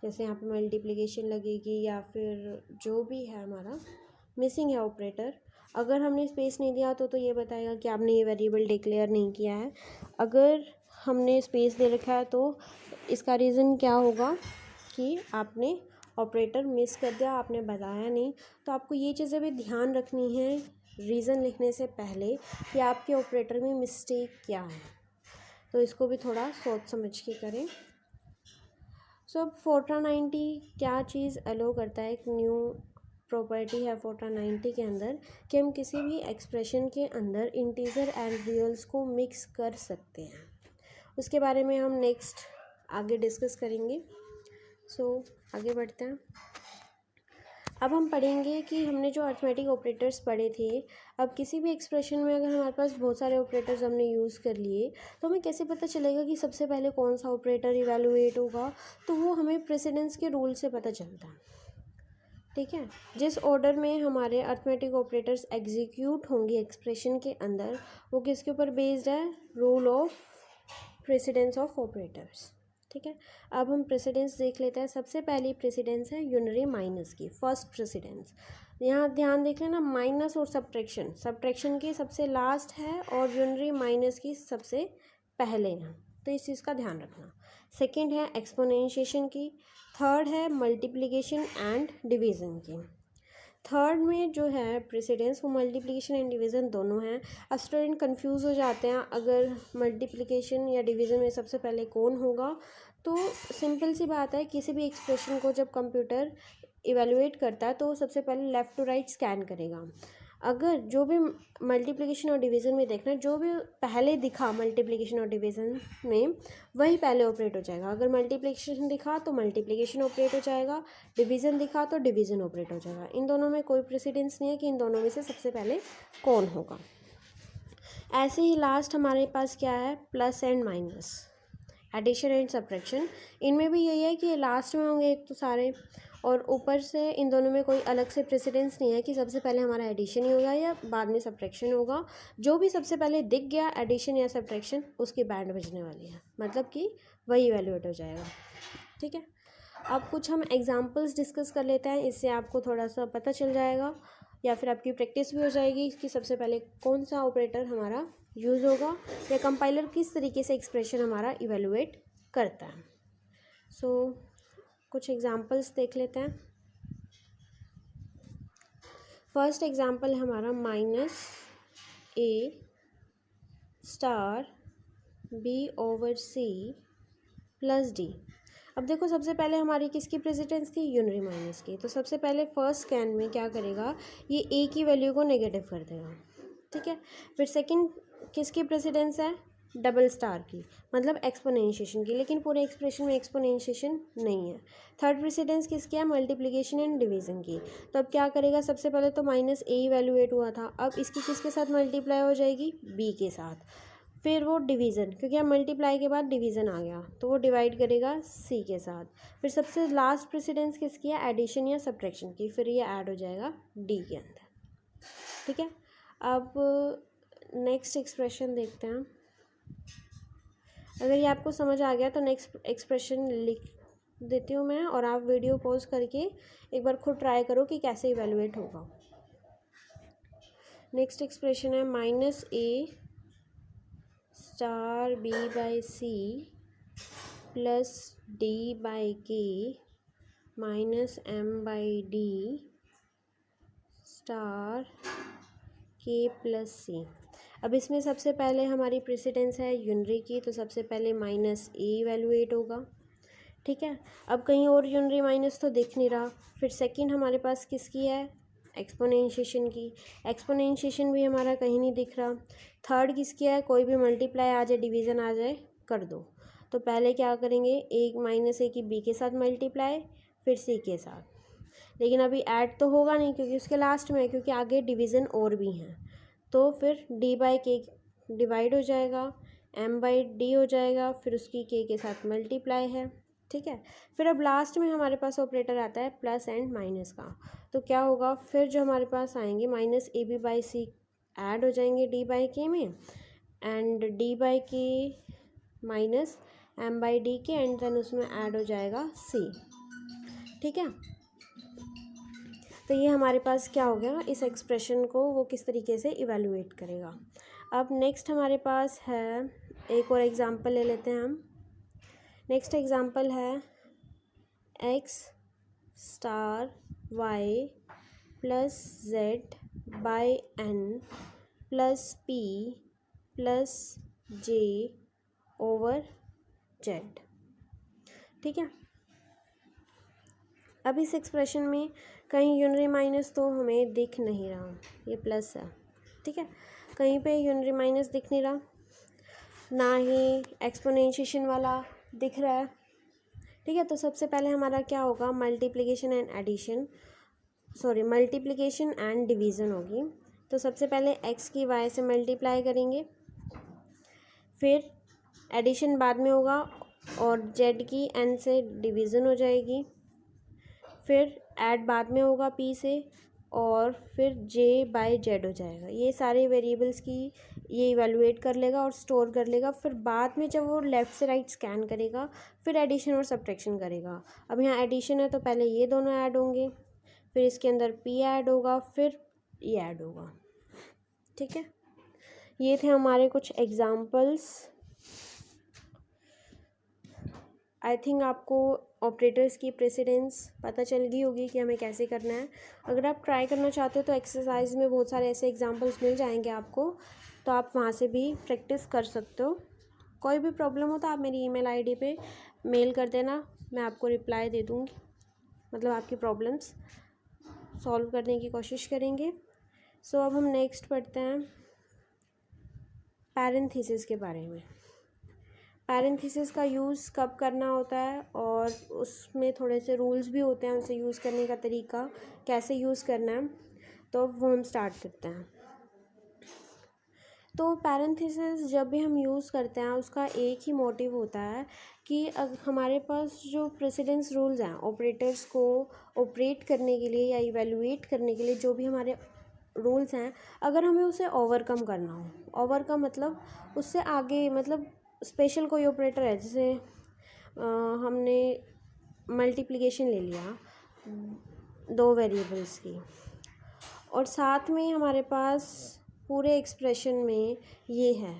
जैसे यहाँ पे मल्टीप्लिकेशन लगेगी या फिर जो भी है हमारा मिसिंग है ऑपरेटर, अगर हमने स्पेस नहीं दिया तो ये बताएगा कि आपने ये वेरिएबल डिक्लेयर नहीं किया है। अगर हमने स्पेस दे रखा है तो इसका रीज़न क्या होगा कि आपने ऑपरेटर मिस कर दिया, आपने बताया नहीं। तो आपको ये चीज़ें भी ध्यान रखनी है रीज़न लिखने से पहले कि आपके ऑपरेटर में मिस्टेक क्या है, तो इसको भी थोड़ा सोच समझ के करें। सो अब फोर्ट्रान 90 क्या चीज़ अलो करता है, एक न्यू प्रॉपर्टी है फोर्ट्रान 90 के अंदर कि हम किसी भी एक्सप्रेशन के अंदर इंटीजर एंड रियल्स को मिक्स कर सकते हैं। उसके बारे में हम नेक्स्ट आगे डिस्कस करेंगे। सो आगे बढ़ते हैं। अब हम पढ़ेंगे कि हमने जो अरिथमेटिक ऑपरेटर्स पढ़े थे, अब किसी भी एक्सप्रेशन में अगर हमारे पास बहुत सारे ऑपरेटर्स हमने यूज़ कर लिए तो हमें कैसे पता चलेगा कि सबसे पहले कौन सा ऑपरेटर इवैल्यूएट होगा, तो वो हमें प्रेसिडेंस के रूल से पता चलता है। ठीक है, जिस ऑर्डर में हमारे अरिथमेटिक ऑपरेटर्स एग्जीक्यूट होंगे एक्सप्रेशन के अंदर, वो किसके ऊपर बेस्ड है, rule of precedence of operators. ठीक है, अब हम प्रेसिडेंस देख लेते हैं। सबसे पहली प्रेसिडेंस है यूनरी माइनस की, फर्स्ट प्रेसिडेंस। यहाँ ध्यान देख लेना, माइनस और सब्ट्रैक्शन की सबसे लास्ट है और यूनरी माइनस की सबसे पहले है, तो इस चीज़ का ध्यान रखना। सेकंड है एक्सपोनेंशिएशन की, थर्ड है मल्टीप्लिकेशन एंड डिवीज़न की। थर्ड में जो है प्रेसिडेंस वो मल्टीप्लिकेशन एंड डिवीज़न दोनों हैं। अब स्टूडेंट कंफ्यूज हो जाते हैं अगर मल्टीप्लिकेशन या डिवीज़न में सबसे पहले कौन होगा। तो सिंपल सी बात है, किसी भी एक्सप्रेशन को जब कंप्यूटर इवेलुएट करता है तो वो सबसे पहले लेफ़्ट टू राइट स्कैन करेगा। अगर जो भी मल्टीप्लिकेशन और डिवीज़न में देखना, जो भी पहले दिखा मल्टीप्लिकेशन और डिवीज़न में वही पहले ऑपरेट हो जाएगा। अगर मल्टीप्लिकेशन दिखा तो मल्टीप्लिकेशन ऑपरेट हो जाएगा, डिवीज़न दिखा तो डिवीज़न ऑपरेट हो जाएगा। इन दोनों में कोई प्रेसिडेंस नहीं है कि इन दोनों में से सबसे पहले कौन होगा। ऐसे ही लास्ट हमारे पास क्या है, plus and minus, addition and subtraction. इनमें भी यही है कि लास्ट में होंगे एक तो सारे, और ऊपर से इन दोनों में कोई अलग से प्रेसिडेंस नहीं है कि सबसे पहले हमारा एडिशन ही होगा या बाद में सब्ट्रैक्शन होगा। जो भी सबसे पहले दिख गया एडिशन या सब्ट्रैक्शन, उसकी बैंड बजने वाली है, मतलब कि वही इवैल्यूएट हो जाएगा। ठीक है, अब कुछ हम एग्जांपल्स डिस्कस कर लेते हैं, इससे आपको थोड़ा सा पता चल जाएगा या फिर आपकी प्रैक्टिस भी हो जाएगी कि सबसे पहले कौन सा ऑपरेटर हमारा यूज़ होगा या कंपाइलर किस तरीके से एक्सप्रेशन हमारा इवैल्यूएट करता है। सो कुछ एग्जांपल्स देख लेते हैं। फर्स्ट एग्जांपल है हमारा minus A star B over C plus D. अब देखो सबसे पहले हमारी किसकी प्रेसिडेंस थी, यूनरी माइनस की। तो सबसे पहले फर्स्ट स्कैन में क्या करेगा, ये ए की वैल्यू को नेगेटिव कर देगा। ठीक है, फिर सेकंड किसकी प्रेसिडेंस है, डबल स्टार की, मतलब एक्सपोनेंशिएशन की, लेकिन पूरे एक्सप्रेशन में एक्सपोनेंशिएशन नहीं है। थर्ड प्रेसिडेंस किसकी है, मल्टीप्लिकेशन एंड डिवीज़न की। तो अब क्या करेगा, सबसे पहले तो माइनस ए इवैल्यूएट हुआ था, अब इसकी किसके साथ मल्टीप्लाई हो जाएगी, बी के साथ। फिर वो डिवीज़न, क्योंकि अब मल्टीप्लाई के बाद डिवीज़न आ गया तो वो डिवाइड करेगा सी के साथ। फिर सबसे लास्ट प्रेसिडेंस किसकी है, एडिशन या सब्ट्रैक्शन की, फिर ये ऐड हो जाएगा डी के अंदर। ठीक है, अब नेक्स्ट एक्सप्रेशन देखते हैं। अगर ये आपको समझ आ गया तो नेक्स्ट एक्सप्रेशन लिख देती हूँ मैं, और आप वीडियो पॉज करके एक बार खुद ट्राई करो कि कैसे इवैल्यूएट होगा। नेक्स्ट एक्सप्रेशन है minus A star B by C plus D by K minus M by D star K plus C. अब इसमें सबसे पहले हमारी प्रेसिडेंस है यूनरी की, तो सबसे पहले माइनस ए इवैल्यूएट होगा। ठीक है, अब कहीं और यूनरी माइनस तो दिख नहीं रहा। फिर सेकंड हमारे पास किसकी है, एक्सपोनेंशिएशन की, एक्सपोनेंशिएशन भी हमारा कहीं नहीं दिख रहा। थर्ड किसकी है, कोई भी मल्टीप्लाई आ जाए डिवीज़न आ जाए कर दो। तो पहले क्या करेंगे, एक माइनस ए की बी के साथ मल्टीप्लाई, फिर सी के साथ, लेकिन अभी ऐड तो होगा नहीं क्योंकि उसके लास्ट में है, क्योंकि आगे डिवीज़न और भी हैं। तो फिर डी बाई के डिवाइड हो जाएगा, एम बाई डी हो जाएगा, फिर उसकी के साथ मल्टीप्लाई है। ठीक है, फिर अब लास्ट में हमारे पास ऑपरेटर आता है प्लस एंड माइनस का। तो क्या होगा, फिर जो हमारे पास आएंगे minus A B by C add हो जाएंगे डी बाई के में, and D by K minus M by D K, and then उसमें ऐड हो जाएगा सी। ठीक है। तो ये हमारे पास क्या हो गया, इस एक्सप्रेशन को वो किस तरीके से इवेलुएट करेगा। अब नेक्स्ट हमारे पास है एक और एग्जांपल ले लेते हैं हम। नेक्स्ट एग्जांपल है x star y plus z by n plus p plus j over z। ठीक है। अब इस एक्सप्रेशन में कहीं यूनरी माइनस तो हमें दिख नहीं रहा, ये प्लस है। ठीक है, कहीं पे यूनरी माइनस दिख नहीं रहा, ना ही एक्सपोनेंशिएशन वाला दिख रहा है। ठीक है, तो सबसे पहले हमारा क्या होगा, multiplication and addition, sorry multiplication and division होगी। तो सबसे पहले x की y से मल्टीप्लाई करेंगे, फिर एडिशन बाद में होगा और z की n से डिवीज़न हो जाएगी, फिर ऐड बाद में होगा p से और फिर j बाय z हो जाएगा। ये सारे वेरिएबल्स की ये इवेलुएट कर लेगा और स्टोर कर लेगा। फिर बाद में जब वो लेफ़्ट से राइट स्कैन करेगा फिर एडिशन और सब्ट्रैक्शन करेगा। अब यहाँ एडिशन है तो पहले ये दोनों ऐड होंगे, फिर इसके अंदर p ऐड होगा, फिर ये ऐड होगा। ठीक है, ये थे हमारे कुछ एग्जाम्पल्स। आई थिंक आपको ऑपरेटर्स की प्रेसिडेंस पता चल गई होगी कि हमें कैसे करना है। अगर आप ट्राई करना चाहते हो तो एक्सरसाइज में बहुत सारे ऐसे एग्जांपल्स मिल जाएंगे आपको, तो आप वहाँ से भी प्रैक्टिस कर सकते हो। कोई भी प्रॉब्लम हो तो आप मेरी ईमेल आईडी पे मेल कर देना, मैं आपको रिप्लाई दे दूँगी, मतलब आपकी प्रॉब्लम्स सॉल्व करने की कोशिश करेंगे। सो अब हम नेक्स्ट पढ़ते हैं पैरेंथेसिस के बारे में। पैरेंथेसिस का यूज़ कब करना होता है और उसमें थोड़े से रूल्स भी होते हैं, उसे यूज़ करने का तरीका कैसे यूज़ करना है, तो वो हम स्टार्ट करते हैं। तो पैरेंथेसिस जब भी हम यूज़ करते हैं उसका एक ही मोटिव होता है कि हमारे पास जो प्रेसिडेंस रूल्स हैं ऑपरेटर्स को ऑपरेट करने के लिए या इवेलुएट करने के लिए, जो भी हमारे रूल्स हैं, अगर हमें उसे ओवरकम करना हो, ओवरकम मतलब उससे आगे, मतलब स्पेशल कोई ऑपरेटर है, जैसे हमने मल्टीप्लिकेशन ले लिया दो वेरिएबल्स की और साथ में हमारे पास पूरे एक्सप्रेशन में ये है,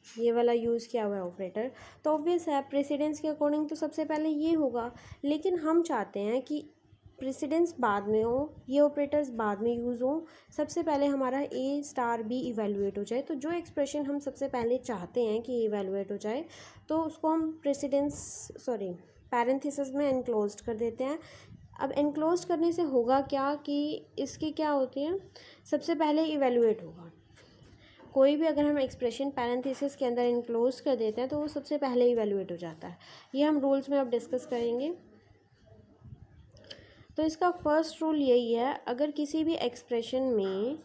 ये वाला यूज़ किया हुआ है ऑपरेटर, तो ऑब्वियस है प्रेसिडेंस के अकॉर्डिंग तो सबसे पहले ये होगा। लेकिन हम चाहते हैं कि प्रेसिडेंस बाद में हो, ये ऑपरेटर्स बाद में यूज़ हो, सबसे पहले हमारा ए स्टार बी इवेलुएट हो जाए। तो जो एक्सप्रेशन हम सबसे पहले चाहते हैं कि इवेलुएट हो जाए तो उसको हम पैरेंथेसिस में एनक्लोज्ड कर देते हैं। अब एनक्लोज्ड करने से होगा क्या कि इसकी क्या होती है, सबसे पहले इवेलुएट होगा। कोई भी अगर हम एक्सप्रेशन पैरेंथेसिस के अंदर इनक्लोज कर देते हैं तो वो सबसे पहले इवेलुएट हो जाता है। ये हम रूल्स में अब डिस्कस करेंगे। तो इसका फर्स्ट रूल यही है, अगर किसी भी एक्सप्रेशन में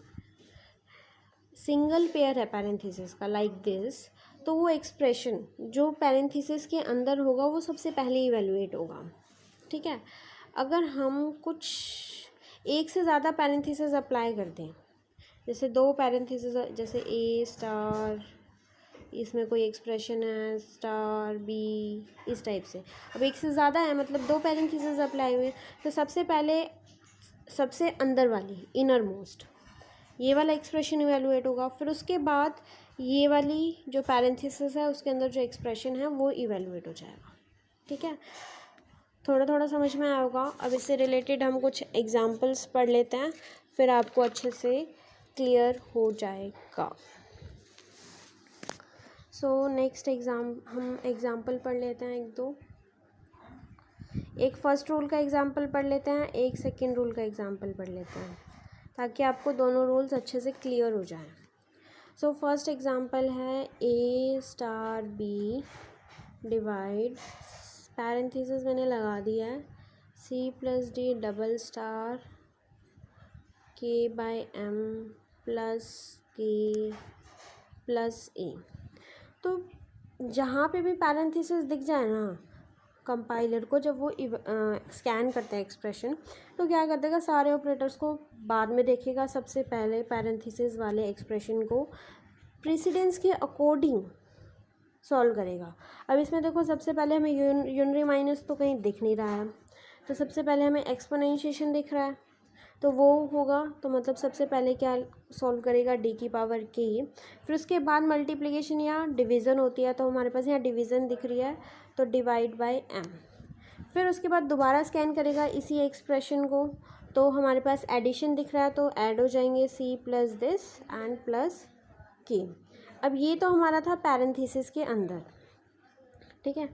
सिंगल पेयर है पैरेंथेसिस का लाइक दिस, तो वो एक्सप्रेशन जो पैरेंथेसिस के अंदर होगा वो सबसे पहले इवेलुएट होगा। ठीक है, अगर हम कुछ एक से ज़्यादा पैरेंथेसिस अप्लाई कर दें, जैसे दो पैरेंथेसिस, जैसे ए स्टार, इसमें कोई एक्सप्रेशन है स्टार बी, इस टाइप से, अब एक से ज़्यादा है मतलब दो पैरेंथेसिस अप्लाई हुए, तो सबसे पहले सबसे अंदर वाली इनर मोस्ट ये वाला एक्सप्रेशन इवेलुएट होगा, फिर उसके बाद ये वाली जो पैरेंथेसिस है उसके अंदर जो एक्सप्रेशन है वो इवेलुएट हो जाएगा। ठीक है, थोड़ा थोड़ा समझ में आया होगा। अब इससे रिलेटेड हम कुछ एग्जांपल्स पढ़ लेते हैं, फिर आपको अच्छे से क्लियर हो जाएगा। सो नेक्स्ट हम एग्जांपल पढ़ लेते हैं एक दो। एक फर्स्ट रूल का एग्जांपल पढ़ लेते हैं, एक सेकंड रूल का एग्जांपल पढ़ लेते हैं, ताकि आपको दोनों रूल्स अच्छे से क्लियर हो जाएं। सो फर्स्ट एग्जांपल है A star B divide, parenthesis मैंने लगा दिया है, C plus D double star K by M plus K plus A. तो जहाँ पे भी पैरेंथेसिस दिख जाए ना कंपाइलर को, जब वो स्कैन करता है एक्सप्रेशन, तो क्या कर देगा, सारे ऑपरेटर्स को बाद में देखेगा, सबसे पहले पैरेंथेसिस वाले एक्सप्रेशन को प्रेसिडेंस के अकॉर्डिंग सॉल्व करेगा। अब इसमें देखो सबसे पहले हमें यूनरी माइनस तो कहीं दिख नहीं रहा है, तो सबसे पहले हमें एक्सपोनेंशिएशन दिख रहा है, तो वो होगा, तो मतलब सबसे पहले क्या सॉल्व करेगा, डी की पावर के। फिर उसके बाद मल्टीप्लिकेशन या डिवीज़न होती है, तो हमारे पास यहाँ डिवीज़न दिख रही है, तो डिवाइड बाय एम। फिर उसके बाद दोबारा स्कैन करेगा इसी एक्सप्रेशन को, तो हमारे पास एडिशन दिख रहा है, तो ऐड हो जाएंगे C plus this and plus K. अब ये तो हमारा था पैरेंथेसिस के अंदर, ठीक है।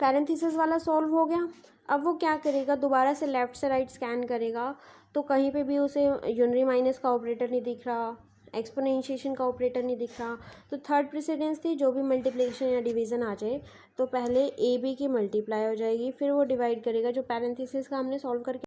पैरेंथेसिस वाला सॉल्व हो गया। अब वो क्या करेगा, दोबारा से लेफ़्ट से राइट स्कैन करेगा, तो कहीं पे भी उसे यूनरी माइनस का ऑपरेटर नहीं दिख रहा, एक्सपोनेंशिएशन का ऑपरेटर नहीं दिख रहा। तो थर्ड प्रेसिडेंस थी, जो भी मल्टीप्लिकेशन या डिवीज़न आ जाए तो पहले ए बी की मल्टीप्लाई हो जाएगी, फिर वो डिवाइड करेगा जो पैरेंथेसिस का हमने सॉल्व करके